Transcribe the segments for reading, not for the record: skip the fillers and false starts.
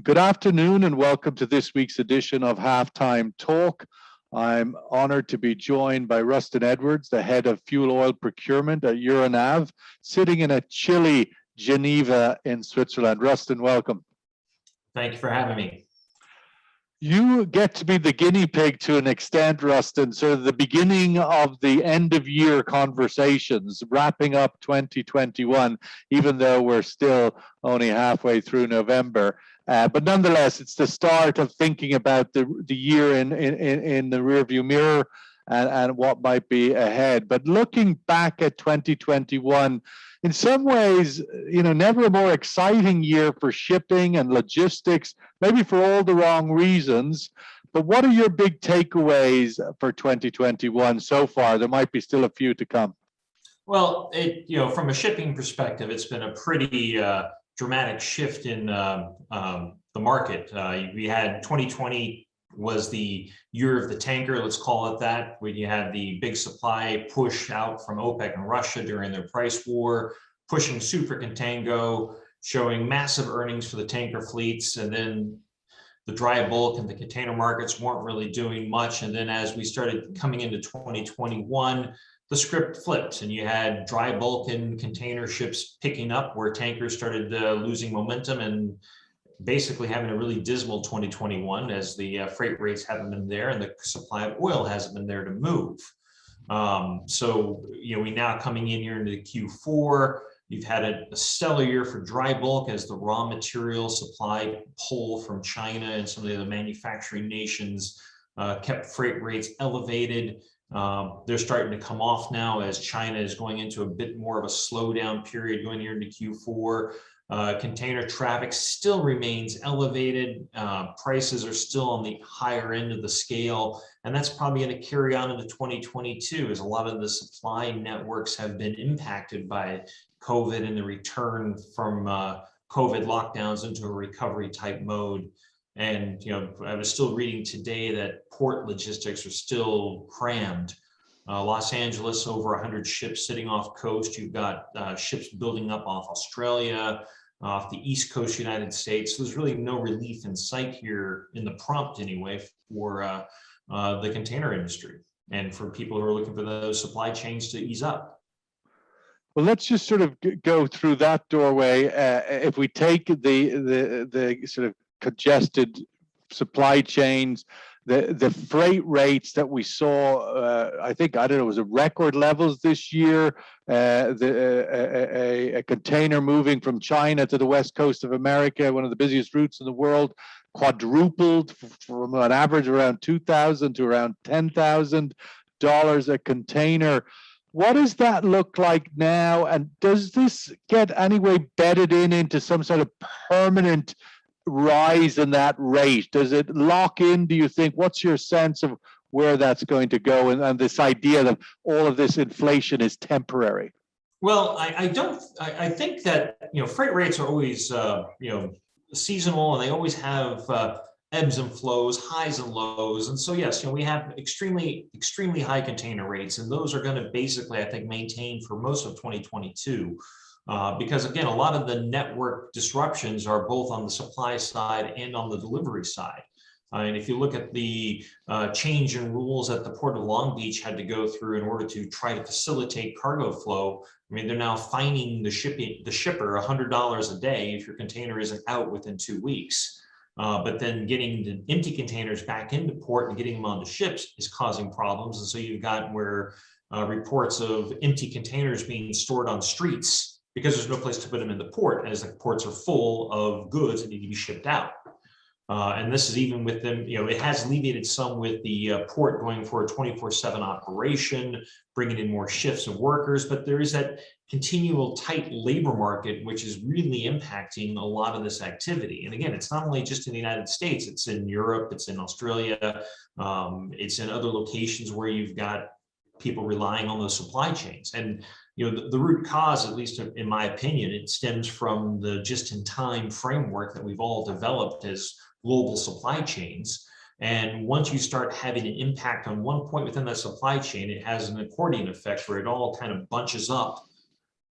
Good afternoon and welcome to this week's edition of Halftime Talk. I'm honored to be joined by Rustin, the head of fuel oil procurement at Euronav, sitting in a chilly Geneva in Switzerland. Rustin, welcome. Thank you for having me. You get to be the guinea pig to an extent, Rustin, sort of the beginning of the end of year conversations, wrapping up 2021, even though we're still only halfway through November. But nonetheless, it's the start of thinking about the year in the rearview mirror and what might be ahead. But looking back at 2021, in some ways, never a more exciting year for shipping and logistics, maybe for all the wrong reasons. But what are your big takeaways for 2021 so far? There might be still a few to come. Well, from a shipping perspective, it's been a pretty dramatic shift in the market. We had 2020 was the year of the tanker, let's call it that, when you had the big supply push out from OPEC and Russia during their price war, pushing super contango, showing massive earnings for the tanker fleets, and then the dry bulk and the container markets weren't really doing much. And then as we started coming into 2021, the script flipped and you had dry bulk and container ships picking up where tankers started losing momentum and basically having a really dismal 2021 as the freight rates haven't been there and the supply of oil hasn't been there to move. We now coming in here into the Q4, you've had a stellar year for dry bulk as the raw material supply pull from China and some of the other manufacturing nations kept freight rates elevated. They're starting to come off now as China is going into a bit more of a slowdown period going here into Q4. Container traffic still remains elevated. Prices are still on the higher end of the scale, and that's probably going to carry on into 2022 as a lot of the supply networks have been impacted by COVID and the return from COVID lockdowns into a recovery type mode. And I was still reading today that port logistics are still crammed. Los Angeles, over 100 ships sitting off coast. You've got ships building up off Australia, off the East Coast United States. So there's really no relief in sight here in the prompt anyway for the container industry and for people who are looking for those supply chains to ease up. Well, let's just sort of go through that doorway. If we take the sort of congested supply chains, the freight rates that we saw, it was a record levels this year. A container moving from China to the west coast of America, one of the busiest routes in the world, quadrupled from an average around $2,000 to around $10,000 a container. What does that look like now? And does this get anyway bedded into some sort of permanent rise in that rate? Does it lock in, do you think? What's your sense of where that's going to go and this idea that all of this inflation is temporary? Well, I think that freight rates are always seasonal, and they always have ebbs and flows, highs and lows. And so yes, we have extremely high container rates, and those are going to basically, I think, maintain for most of 2022. Because again, a lot of the network disruptions are both on the supply side and on the delivery side. And if you look at the change in rules that the Port of Long Beach had to go through in order to try to facilitate cargo flow, they're now fining the shipper $100 a day if your container isn't out within 2 weeks. But then getting the empty containers back into port and getting them onto ships is causing problems. And so you've got where reports of empty containers being stored on streets because there's no place to put them in the port, as the ports are full of goods that need to be shipped out. And this is even with them, it has alleviated some with the port going for a 24/7 operation, bringing in more shifts of workers, but there is that continual tight labor market, which is really impacting a lot of this activity. And again, it's not only just in the United States, it's in Europe, it's in Australia, it's in other locations where you've got people relying on those supply chains. And the root cause, at least in my opinion, it stems from the just-in-time framework that we've all developed as global supply chains. And once you start having an impact on one point within that supply chain, it has an accordion effect where it all kind of bunches up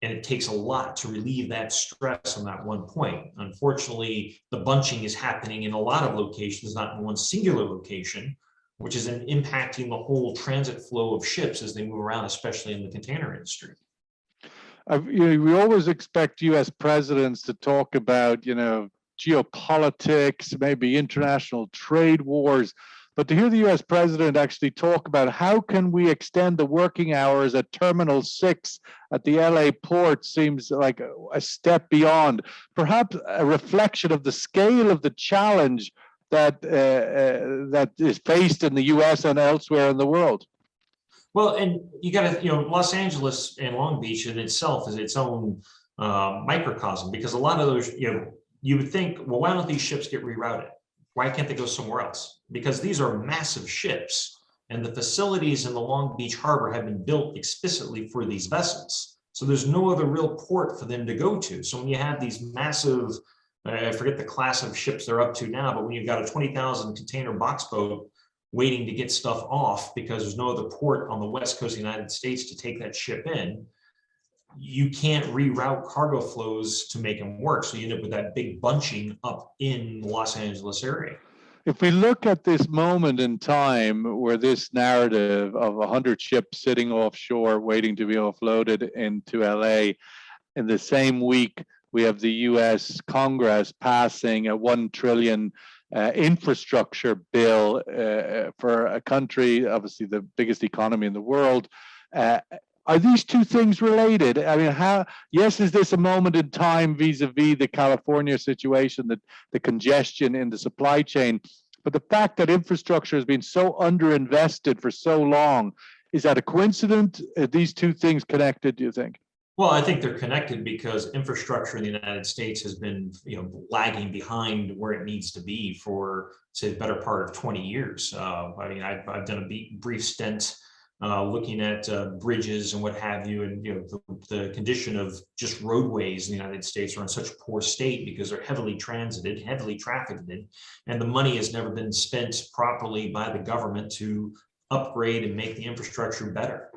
and it takes a lot to relieve that stress on that one point. Unfortunately, the bunching is happening in a lot of locations, not in one singular location, which is impacting the whole transit flow of ships as they move around, especially in the container industry. We always expect U.S. presidents to talk about, geopolitics, maybe international trade wars, but to hear the U.S. president actually talk about how can we extend the working hours at Terminal 6 at the LA port seems like a step beyond, perhaps a reflection of the scale of the challenge that that is faced in the U.S. and elsewhere in the world. Well, and you got to, Los Angeles and Long Beach in itself is its own microcosm, because a lot of those, you would think, well, why don't these ships get rerouted? Why can't they go somewhere else? Because these are massive ships, and the facilities in the Long Beach harbor have been built explicitly for these vessels. So there's no other real port for them to go to. So when you have these massive, I forget the class of ships they're up to now, but when you've got a 20,000 container box boat waiting to get stuff off because there's no other port on the west coast of the United States to take that ship in, you can't reroute cargo flows to make them work. So you end up with that big bunching up in the Los Angeles area. If we look at this moment in time where this narrative of 100 ships sitting offshore waiting to be offloaded into LA, in the same week, we have the US Congress passing a $1 trillion infrastructure bill for a country, obviously the biggest economy in the world. Are these two things related? I mean, yes, is this a moment in time vis-a-vis the California situation, that the congestion in the supply chain, but the fact that infrastructure has been so underinvested for so long, is that a coincidence? Are these two things connected, do you think? Well, I think they're connected because infrastructure in the United States has been, lagging behind where it needs to be for, say, the better part of 20 years. I mean, I've done a brief stint looking at bridges and what have you, and the condition of just roadways in the United States are in such poor state because they're heavily transited, heavily trafficked, and the money has never been spent properly by the government to upgrade and make the infrastructure better.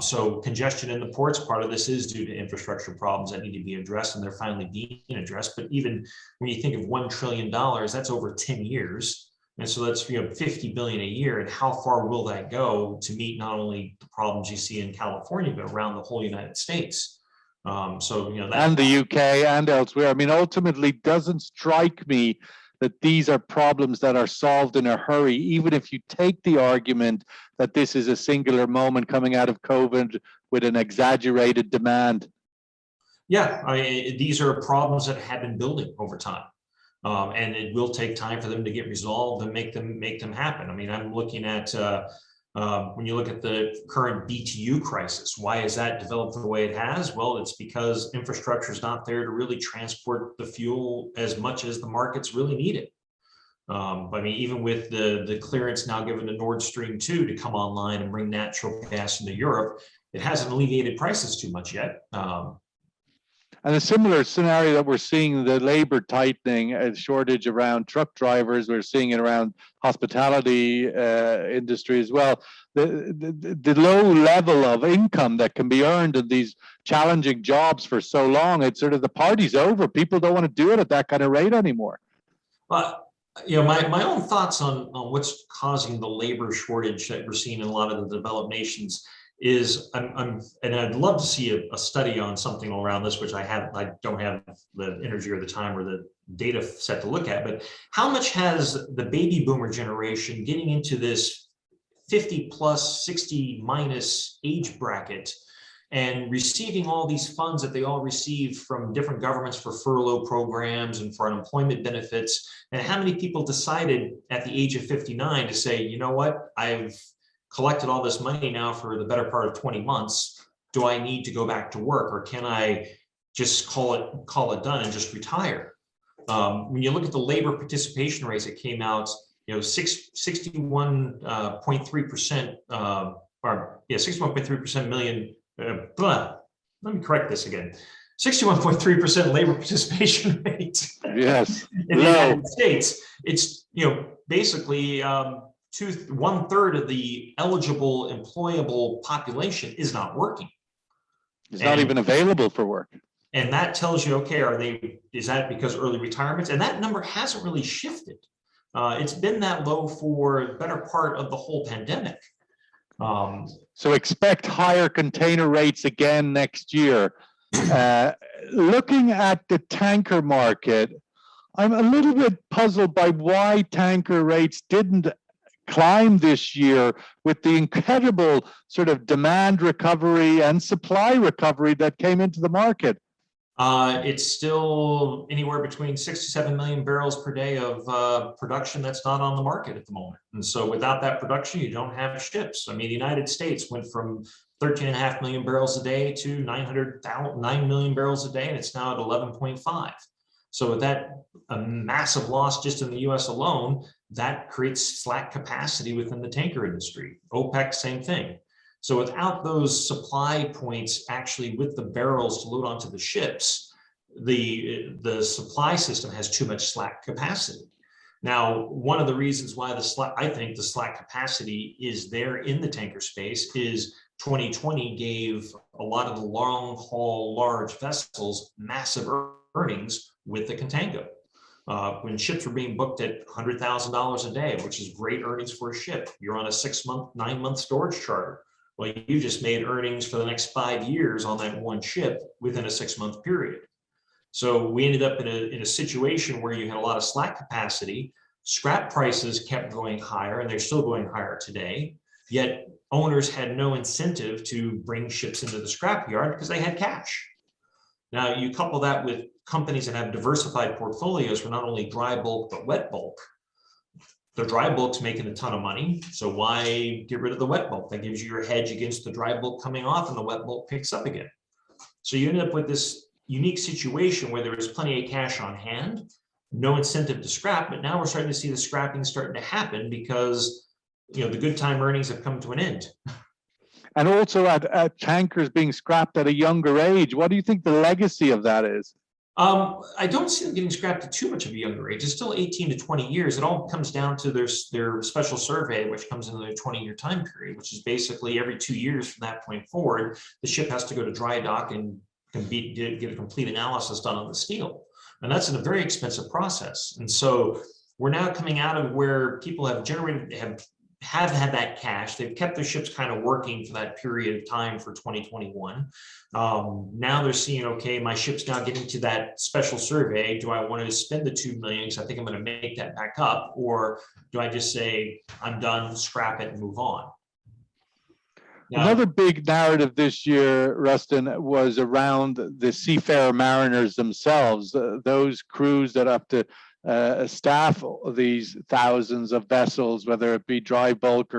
So congestion in the ports, part of this is due to infrastructure problems that need to be addressed, and they're finally being addressed. But even when you think of $1 trillion, that's over 10 years. And so that's 50 billion a year. And how far will that go to meet not only the problems you see in California, but around the whole United States? And the UK and elsewhere. I mean, ultimately, doesn't strike me that these are problems that are solved in a hurry, even if you take the argument that this is a singular moment coming out of COVID with an exaggerated demand. Yeah, these are problems that have been building over time. And it will take time for them to get resolved and make them happen. I mean, I'm looking at when you look at the current BTU crisis, why has that developed the way it has? Well, it's because infrastructure is not there to really transport the fuel as much as the markets really need it. I mean, even with the clearance now given to Nord Stream 2 to come online and bring natural gas into Europe, it hasn't alleviated prices too much yet. And a similar scenario that we're seeing, the labor tightening, a shortage around truck drivers. We're seeing it around hospitality industry as well. The low level of income that can be earned in these challenging jobs for so long, it's sort of the party's over. People don't want to do it at that kind of rate anymore. But my own thoughts on what's causing the labor shortage that we're seeing in a lot of the developed nations is and I'd love to see a study on something around this, which I don't have the energy or the time or the data set to look at, but how much has the baby boomer generation getting into this 50 plus 60 minus age bracket and receiving all these funds that they all receive from different governments for furlough programs and for unemployment benefits, and how many people decided at the age of 59 to say, you know what, I've collected all this money now for the better part of 20 months. Do I need to go back to work, or can I just call it done and just retire? When you look at the labor participation rates that came out, 61.3%, or 61.3% million. Let me correct this again. 61.3% labor participation rate. Yes. In the United States, it's basically 1/3 of the eligible employable population is not working. It's not even available for work. And that tells you, okay, is that because early retirements? And that number hasn't really shifted. It's been that low for the better part of the whole pandemic. So expect higher container rates again next year. Looking at the tanker market, I'm a little bit puzzled by why tanker rates didn't climb this year with the incredible sort of demand recovery and supply recovery that came into the market. It's still anywhere between 6 to 7 million barrels per day of production that's not on the market at the moment. And so without that production, you don't have ships. I mean, the United States went from 13.5 million barrels a day to 9 million barrels a day, and it's now at 11.5. So with that a massive loss just in the US alone, that creates slack capacity within the tanker industry. OPEC, same thing. So without those supply points actually with the barrels to load onto the ships, the supply system has too much slack capacity. Now, one of the reasons why I think the slack capacity is there in the tanker space is 2020 gave a lot of the long haul large vessels massive earnings with the contango. When ships were being booked at $100,000 a day, which is great earnings for a ship, you're on a 6-month, 9-month storage charter. Well, you just made earnings for the next 5 years on that one ship within a 6-month period. So we ended up in a situation where you had a lot of slack capacity. Scrap prices kept going higher, and they're still going higher today. Yet owners had no incentive to bring ships into the scrap yard because they had cash. Now you couple that with companies that have diversified portfolios for not only dry bulk but wet bulk. The dry bulk's making a ton of money, so why get rid of the wet bulk? That gives you your hedge against the dry bulk coming off and the wet bulk picks up again. So you end up with this unique situation where there is plenty of cash on hand, no incentive to scrap, but now we're starting to see the scrapping starting to happen because the good time earnings have come to an end. And also at tankers being scrapped at a younger age. What do you think the legacy of that is? I don't see them getting scrapped at too much of a younger age. It's still 18 to 20 years. It all comes down to their special survey, which comes in their 20-year time period, which is basically every 2 years from that point forward, the ship has to go to dry dock and get a complete analysis done on the steel. And that's a very expensive process. And so we're now coming out of where people have had that cash. They've kept their ships kind of working for that period of time for 2021. Now they're seeing, okay, my ship's now getting to that special survey. Do I want to spend the $2 million because I think I'm going to make that back up? Or do I just say, I'm done, scrap it and move on? Now, another big narrative this year, Rustin, was around the seafarer mariners themselves, those crews that have to staff these thousands of vessels, whether it be dry bulk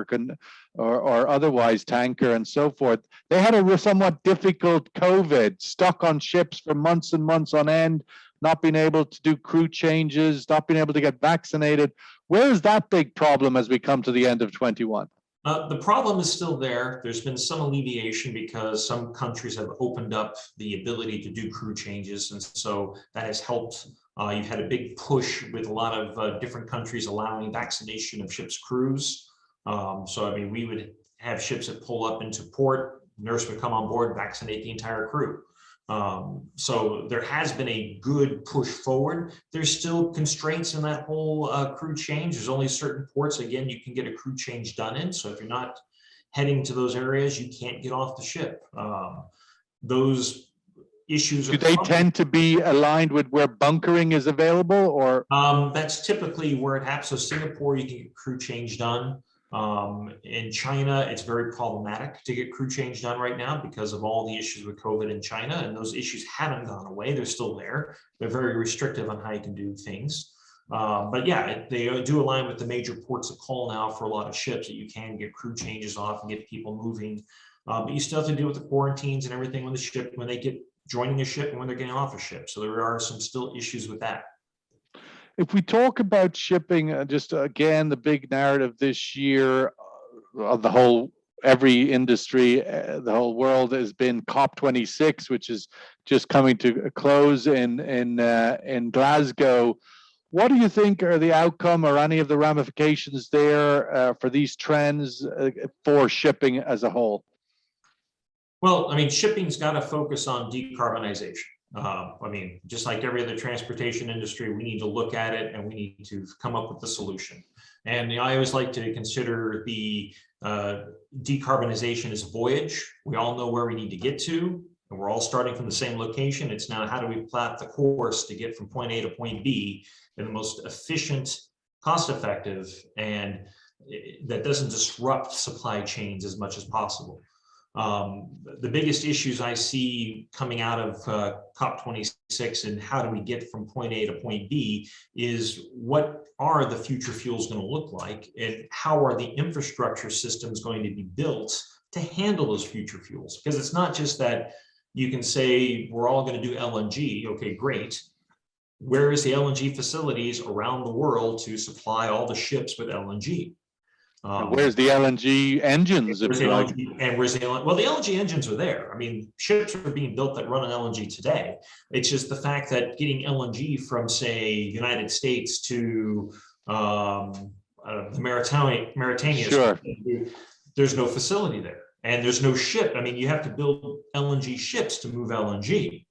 or otherwise tanker and so forth. They had a somewhat difficult COVID, stuck on ships for months and months on end, not being able to do crew changes, not being able to get vaccinated. Where is that big problem as we come to the end of 21? The problem is still there. There's been some alleviation because some countries have opened up the ability to do crew changes, and so that has helped. You've had a big push with a lot of different countries allowing vaccination of ships' crews. So, I mean, we would have ships that pull up into port, nurse would come on board, vaccinate the entire crew. So there has been a good push forward. There's still constraints in that whole crew change. There's only certain ports, again, you can get a crew change done in. So if you're not heading to those areas, you can't get off the ship. Those issues do they tend to be aligned with where bunkering is available, or that's typically where it happens. So Singapore, you can get crew change done. In China, it's very problematic to get crew change done right now because of all the issues with COVID in China, and those issues haven't gone away. They're still there. They're very restrictive on how you can do things. But yeah, they do align with the major ports of call now for a lot of ships that you can get crew changes off and get people moving. But you still have to deal with the quarantines and everything when the ship, when they get joining a ship and when they're getting off a ship. So there are some still issues with that. If we talk about shipping, just again, the big narrative this year of the whole, every industry, the whole world has been COP26, which is just coming to a close in Glasgow. What do you think are the outcome or any of the ramifications there for these trends for shipping as a whole? Well, I mean, shipping's got to focus on decarbonization. I mean, just like every other transportation industry, we need to look at it and we need to come up with the solution. And I always like to consider the decarbonization as a voyage. We all know where we need to get to, and we're all starting from the same location. It's now how do we plot the course to get from point A to point B in the most efficient, cost-effective, and that doesn't disrupt supply chains as much as possible. The biggest issues I see coming out of COP26 and how do we get from point A to point B is what are the future fuels going to look like, and how are the infrastructure systems going to be built to handle those future fuels? Because it's not just that you can say we're all going to do LNG. Okay, great. Where is the LNG facilities around the world to supply all the ships with LNG? Where's the LNG engines? Where's the LNG, and where's the LNG? Well, the LNG engines are there. I mean, ships are being built that run on LNG today. It's just the fact that getting LNG from, say, United States to the Mauritania, sure, there's no facility there, and there's no ship. I mean, you have to build LNG ships to move LNG.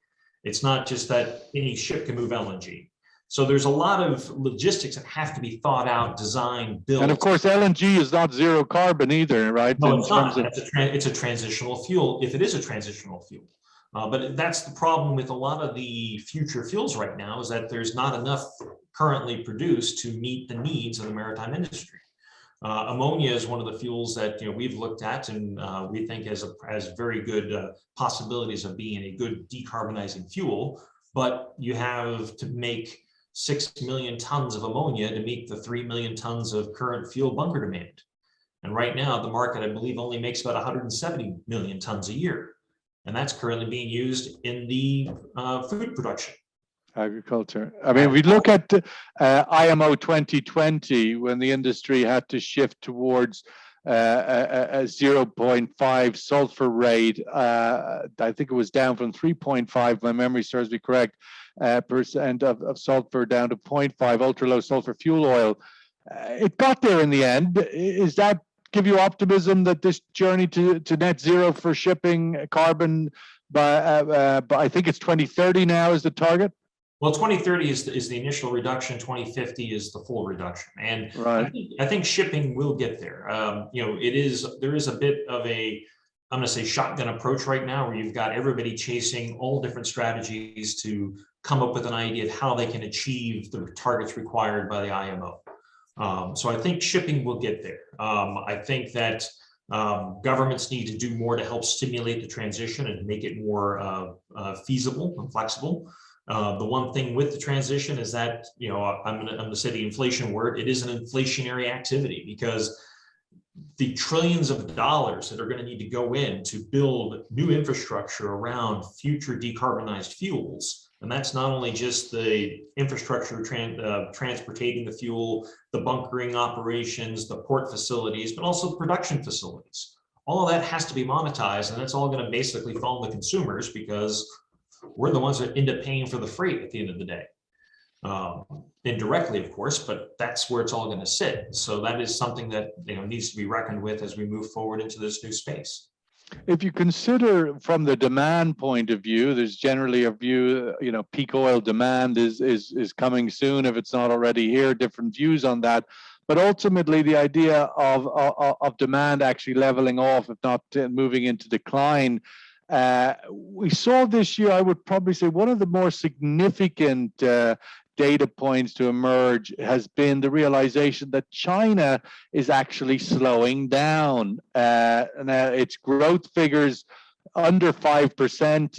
It's not just that any ship can move LNG. So there's a lot of logistics that have to be thought out, designed, built. And of course, LNG is not zero carbon either, right? No, it's not. It's a transitional fuel, if it is a transitional fuel. But that's the problem with a lot of the future fuels right now, is that there's not enough currently produced to meet the needs of the maritime industry. Ammonia is one of the fuels that we've looked at, and we think has very good possibilities of being a good decarbonizing fuel. But you have to make 6 million tons of ammonia to meet the 3 million tons of current fuel bunker demand. And right now, the market, I believe, only makes about 170 million tons a year. And that's currently being used in the food production. Agriculture. I mean, we look at IMO 2020, when the industry had to shift towards a 0.5 sulfur rate. I think it was down from 3.5, my memory serves me correct, percent of sulfur down to 0.5 ultra low sulfur fuel oil. It got there in the end. Is that give you optimism that this journey to net zero for shipping carbon by I think it's 2030 now is the target? Well, 2030 is the initial reduction. 2050 is the full reduction, and right. I think shipping will get there. There is a bit of a, I'm going to say, shotgun approach right now, where you've got everybody chasing all different strategies to come up with an idea of how they can achieve the targets required by the IMO. So I think shipping will get there. I think that governments need to do more to help stimulate the transition and make it more feasible and flexible. The one thing with the transition is that, I'm going to say the inflation word, it is an inflationary activity, because the trillions of dollars that are going to need to go in to build new infrastructure around future decarbonized fuels. And that's not only just the infrastructure transportating the fuel, the bunkering operations, the port facilities, but also the production facilities. All of that has to be monetized, and that's all going to basically fall on the consumers, because we're the ones that end up paying for the freight at the end of the day. Indirectly, of course, but that's where it's all going to sit. So that is something that needs to be reckoned with as we move forward into this new space. If you consider from the demand point of view, there's generally a view, peak oil demand is coming soon, if it's not already here, different views on that. But ultimately, the idea of demand actually leveling off, if not moving into decline, we saw this year, I would probably say, one of the more significant data points to emerge has been the realization that China is actually slowing down. Its growth figures under 5%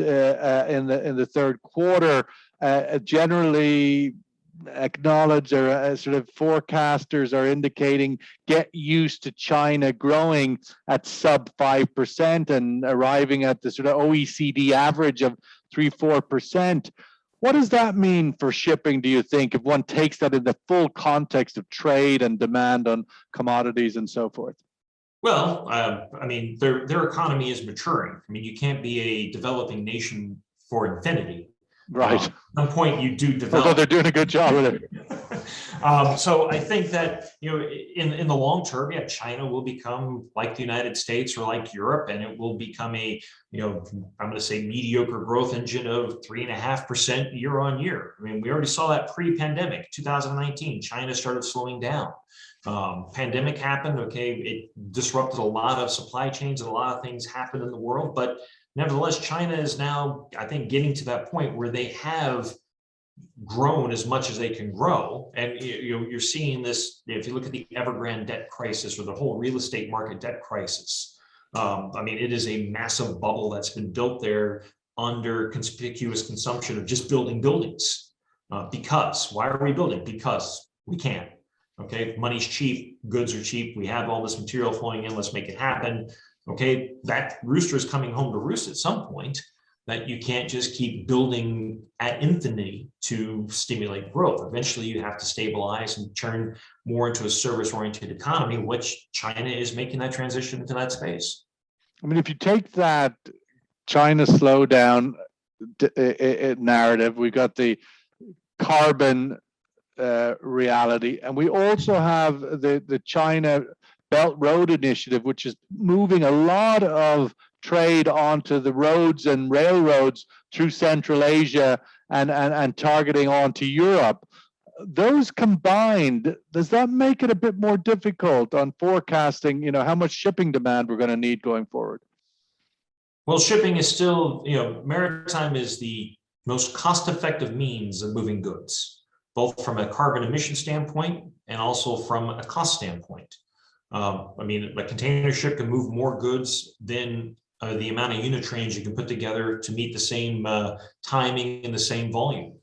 in the third quarter generally acknowledge, or sort of forecasters are indicating, get used to China growing at sub 5% and arriving at the sort of OECD average of 3-4%. What does that mean for shipping, do you think, if one takes that in the full context of trade and demand on commodities and so forth? Well, I mean, their economy is maturing. I mean, you can't be a developing nation for infinity. Right. At some point, you do develop. Although they're doing a good job with it. So I think that, in the long term, yeah, China will become like the United States or like Europe, and it will become a, I'm going to say mediocre growth engine of 3.5% year on year. I mean, we already saw that pre-pandemic, 2019. China started slowing down. Pandemic happened. Okay, it disrupted a lot of supply chains and a lot of things happened in the world, but nevertheless, China is now, I think, getting to that point where they have grown as much as they can grow. And you're seeing this, if you look at the Evergrande debt crisis or the whole real estate market debt crisis. I mean, it is a massive bubble that's been built there under conspicuous consumption of just building buildings. Because why are we building? Because we can. Okay, money's cheap, goods are cheap. We have all this material flowing in. Let's make it happen. Okay, that rooster is coming home to roost at some point. That you can't just keep building at infinity to stimulate growth. Eventually, you have to stabilize and turn more into a service-oriented economy, which China is making that transition into that space. I mean, if you take that China slowdown narrative, we got the carbon reality, and we also have the China Belt Road Initiative, which is moving a lot of trade onto the roads and railroads through Central Asia and targeting onto Europe. Those combined, does that make it a bit more difficult on forecasting, how much shipping demand we're going to need going forward? Well, shipping is still, maritime is the most cost-effective means of moving goods, both from a carbon emission standpoint and also from a cost standpoint. I mean, a container ship can move more goods than the amount of unit trains you can put together to meet the same timing and the same volume.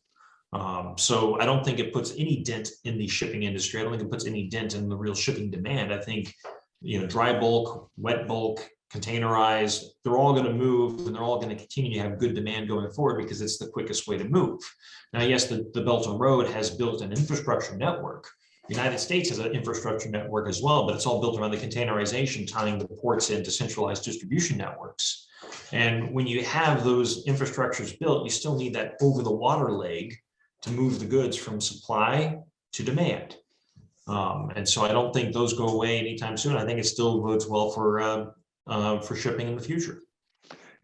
So I don't think it puts any dent in the shipping industry. I don't think it puts any dent in the real shipping demand. I think, dry bulk, wet bulk, containerized, they're all going to move, and they're all going to continue to have good demand going forward because it's the quickest way to move. Now, yes, the Belt and Road has built an infrastructure network. The United States has an infrastructure network as well, but it's all built around the containerization, tying the ports into centralized distribution networks. And when you have those infrastructures built, you still need that over the water leg to move the goods from supply to demand. And so I don't think those go away anytime soon. I think it still bodes well for shipping in the future.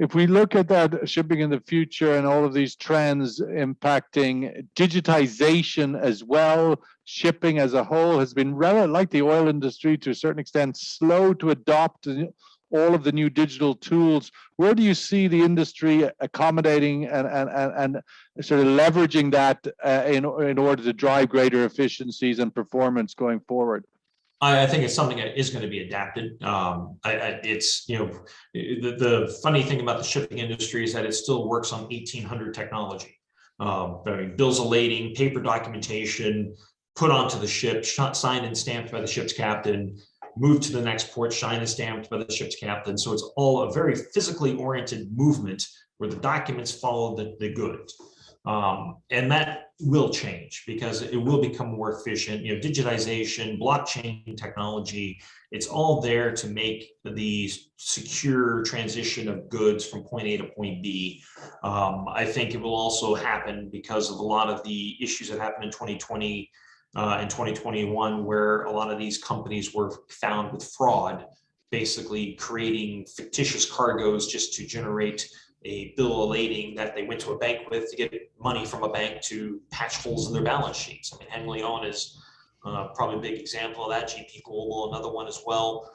If we look at that shipping in the future and all of these trends impacting digitization as well, shipping as a whole has been like the oil industry to a certain extent, slow to adopt all of the new digital tools. Where do you see the industry accommodating and sort of leveraging that in order to drive greater efficiencies and performance going forward? I think it's something that is going to be adapted. It's, the funny thing about the shipping industry is that it still works on 1800 technology. Bills of lading, paper documentation, put onto the ship, signed and stamped by the ship's captain, moved to the next port, signed and stamped by the ship's captain. So it's all a very physically oriented movement where the documents follow the goods. And that will change because it will become more efficient. Digitization, blockchain technology, it's all there to make the secure transition of goods from point A to point B. I think it will also happen because of a lot of the issues that happened in 2020 and 2021, where a lot of these companies were found with fraud, basically creating fictitious cargoes just to generate a bill of lading that they went to a bank with to get money from a bank to patch holes in their balance sheets. I mean, Henley On is probably a big example of that. GP Global, another one as well.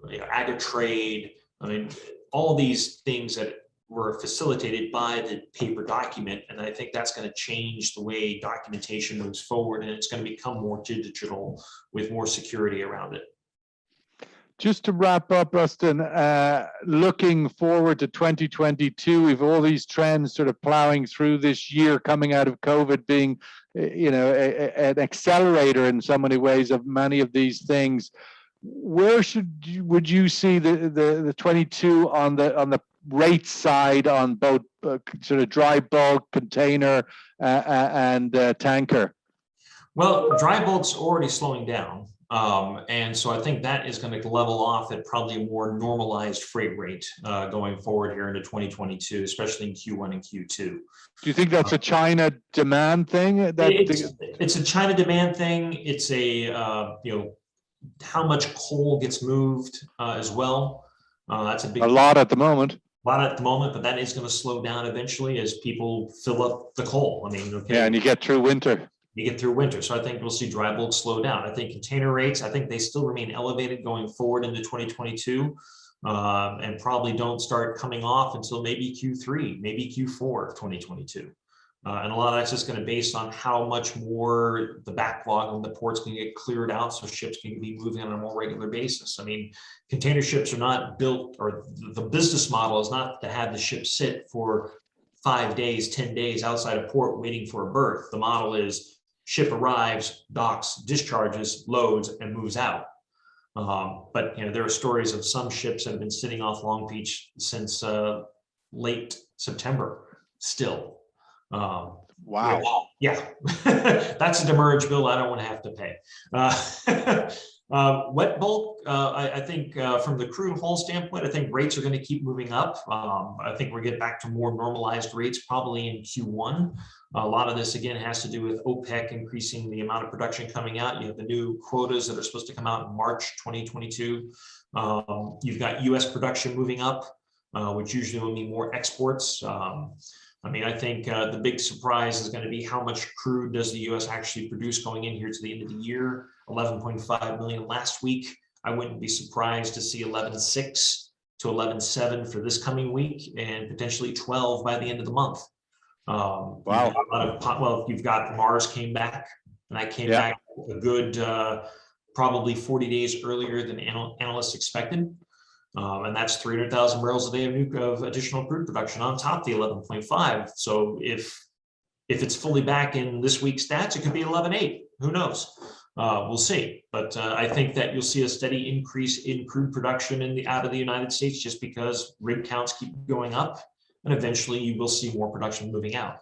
Agatrade. I mean, all these things that were facilitated by the paper document, and I think that's going to change the way documentation moves forward, and it's going to become more digital with more security around it. Just to wrap up, Rustin, looking forward to 2022, we've all these trends sort of plowing through this year, coming out of COVID being, an accelerator in so many ways of many of these things. Where would you see the 22 on the rate side on both sort of dry bulk, container, and tanker? Well, dry bulk's already slowing down. And so I think that is going to level off at probably a more normalized freight rate going forward here into 2022, especially in Q1 and Q2. Do you think that's a China demand thing? It's a China demand thing. It's a how much coal gets moved as well. That's a lot at the moment. A lot at the moment, but that is going to slow down eventually as people fill up the coal. I mean, okay. Yeah, and you get through winter. You get through winter. So I think we'll see dry bulk slow down. I think container rates, I think they still remain elevated going forward into 2022 and probably don't start coming off until maybe Q3, maybe Q4 of 2022. And a lot of that's just going to be based on how much more the backlog on the ports can get cleared out so ships can be moving on a more regular basis. I mean, container ships are not built, or the business model is not to have the ship sit for 5 days, 10 days outside a port waiting for a berth. The model is ship arrives, docks, discharges, loads, and moves out. But there are stories of some ships that have been sitting off Long Beach since late September still. Wow. Yeah. That's a demurrage bill I don't want to have to pay. Wet bulk, I think from the crude haul standpoint, I think rates are going to keep moving up. I think we'll get back to more normalized rates probably in Q1. A lot of this, again, has to do with OPEC increasing the amount of production coming out. You have the new quotas that are supposed to come out in March 2022. You've got U.S. production moving up, which usually will mean more exports. I mean, I think the big surprise is going to be how much crude does the U.S. actually produce going in here to the end of the year. 11.5 million last week. I wouldn't be surprised to see 11.6 to 11.7 for this coming week, and potentially 12 by the end of the month. Wow. You've got Mars came back, and I came back a good probably 40 days earlier than analysts expected. And that's 300,000 barrels a day of additional crude production on top of the 11.5. So if it's fully back in this week's stats, it could be 11.8. Who knows? We'll see. But I think that you'll see a steady increase in crude production out of the United States, just because rig counts keep going up, and eventually you will see more production moving out.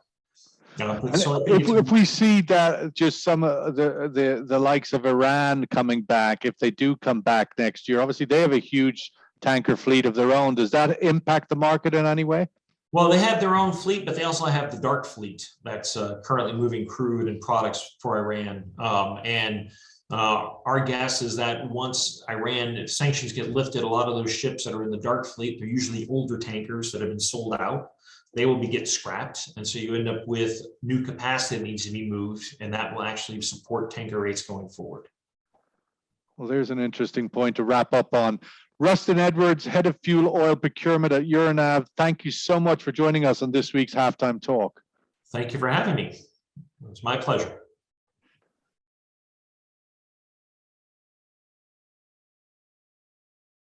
So if we see that just some of the likes of Iran coming back, if they do come back next year, obviously they have a huge tanker fleet of their own. Does that impact the market in any way? Well, they have their own fleet, but they also have the dark fleet that's currently moving crude and products for Iran. Our guess is that once Iran sanctions get lifted, a lot of those ships that are in the dark fleet, they're usually older tankers that have been sold out. They will get scrapped. And so you end up with new capacity that needs to be moved, and that will actually support tanker rates going forward. Well, there's an interesting point to wrap up on. Rustin Edwards, Head of Fuel Oil Procurement at Euronav, thank you so much for joining us on this week's Halftime Talk. Thank you for having me. It's my pleasure.